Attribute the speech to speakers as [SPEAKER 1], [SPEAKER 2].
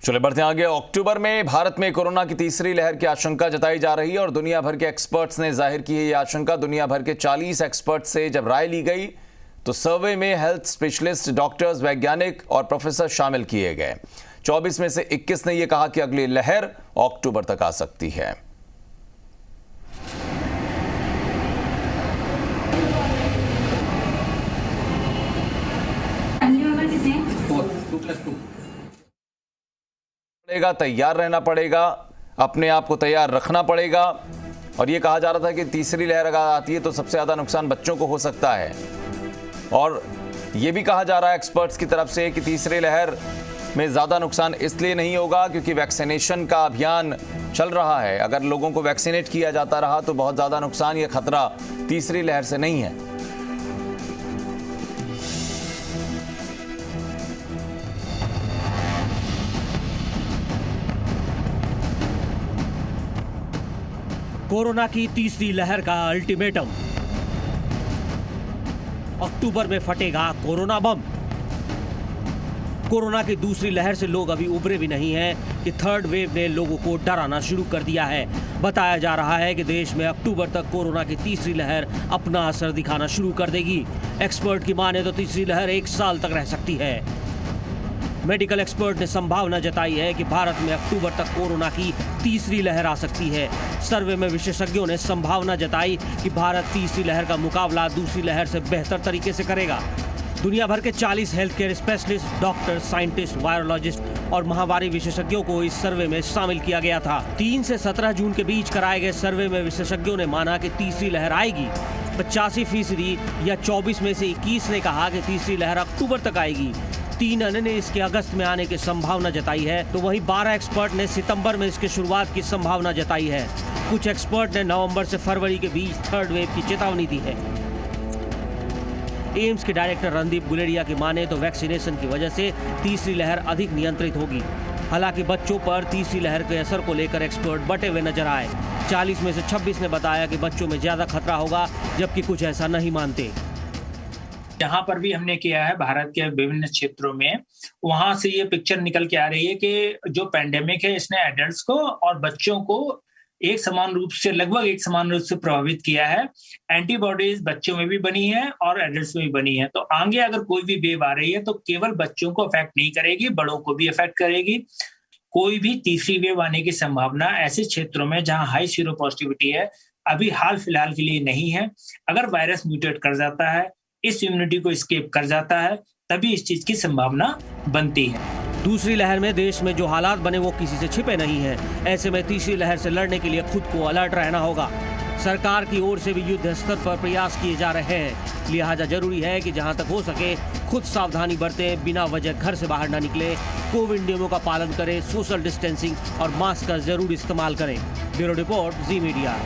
[SPEAKER 1] चलिए बढ़ते हैं आगे। अक्टूबर में भारत में कोरोना की तीसरी लहर की आशंका जताई जा रही है और दुनिया भर के एक्सपर्ट्स ने जाहिर की है ये आशंका। दुनिया भर के 40 एक्सपर्ट्स से जब राय ली गई तो सर्वे में हेल्थ स्पेशलिस्ट, डॉक्टर्स, वैज्ञानिक और प्रोफेसर शामिल किए गए। 24 में से 21 ने यह कहा कि अगली लहर अक्टूबर तक आ सकती है। तैयार रहना पड़ेगा, अपने आप को तैयार रखना पड़ेगा। और ये कहा जा रहा था कि तीसरी लहर अगर आती है तो सबसे ज़्यादा नुकसान बच्चों को हो सकता है। और ये भी कहा जा रहा है एक्सपर्ट्स की तरफ से कि तीसरी लहर में ज़्यादा नुकसान इसलिए नहीं होगा क्योंकि वैक्सीनेशन का अभियान चल रहा है। अगर लोगों को वैक्सीनेट किया जाता रहा तो बहुत ज़्यादा नुकसान या खतरा तीसरी लहर से नहीं है।
[SPEAKER 2] कोरोना की तीसरी लहर का अल्टीमेटम, अक्टूबर में फटेगा कोरोना बम। कोरोना की दूसरी लहर से लोग अभी उबरे भी नहीं हैं कि थर्ड वेव ने लोगों को डराना शुरू कर दिया है। बताया जा रहा है कि देश में अक्टूबर तक कोरोना की तीसरी लहर अपना असर दिखाना शुरू कर देगी। एक्सपर्ट की माने तो तीसरी लहर 1 साल तक रह सकती है। मेडिकल एक्सपर्ट ने संभावना जताई है कि भारत में अक्टूबर तक कोरोना की तीसरी लहर आ सकती है। सर्वे में विशेषज्ञों ने संभावना जताई कि भारत तीसरी लहर का मुकाबला दूसरी लहर से बेहतर तरीके से करेगा। दुनिया भर के 40 health care specialist, doctor, scientist, virologist और महामारी विशेषज्ञों को इस सर्वे में शामिल किया गया था। 3 से 17 जून के बीच कराए गए सर्वे में विशेषज्ञों ने माना कि तीसरी लहर आएगी। 85% या 24 में से 21 ने कहा कि तीसरी लहर अक्टूबर तक आएगी। 3 अन्य ने इसके अगस्त में आने की संभावना जताई है, तो वहीं 12 एक्सपर्ट ने सितंबर में इसके शुरुआत की संभावना जताई है। कुछ एक्सपर्ट ने नवंबर से फरवरी के बीच थर्ड वेव की चेतावनी दी है। एम्स के डायरेक्टर रणदीप गुलेरिया की माने तो वैक्सीनेशन की वजह से तीसरी लहर अधिक नियंत्रित होगी। हालांकि बच्चों पर तीसरी लहर के असर को लेकर एक्सपर्ट बटे हुए नजर आए। 40 में से 26 ने बताया कि बच्चों में ज्यादा खतरा होगा, जबकि कुछ ऐसा नहीं मानते।
[SPEAKER 3] जहां पर भी हमने किया है भारत के विभिन्न क्षेत्रों में, वहां से ये पिक्चर निकल के आ रही है कि जो पैंडेमिक है इसने एडल्ट्स को और बच्चों को एक समान रूप से, लगभग एक समान रूप से प्रभावित किया है। एंटीबॉडीज बच्चों में भी बनी है और एडल्ट्स में भी बनी है। तो आगे अगर कोई भी वेव आ रही है तो केवल बच्चों को अफेक्ट नहीं करेगी, बड़ों को भी अफेक्ट करेगी। कोई भी तीसरी वेव आने की संभावना ऐसे क्षेत्रों में जहां हाई सीरो पॉजिटिविटी है अभी हाल फिलहाल के लिए नहीं है। अगर वायरस म्यूटेट कर जाता है, इस इम्यूनिटी को स्केप कर जाता है, तभी इस चीज की संभावना बनती है।
[SPEAKER 2] दूसरी लहर में देश में जो हालात बने वो किसी से छिपे नहीं हैं। ऐसे में तीसरी लहर से लड़ने के लिए खुद को अलर्ट रहना होगा। सरकार की ओर से भी युद्ध स्तर पर प्रयास किए जा रहे हैं। लिहाजा जरूरी है कि जहां तक हो सके खुद सावधानी बरतें, बिना वजह घर से बाहर न निकले, कोविड नियमों का पालन करें, सोशल डिस्टेंसिंग और मास्क का जरूर इस्तेमाल करें। ब्यूरो रिपोर्ट, जी मीडिया।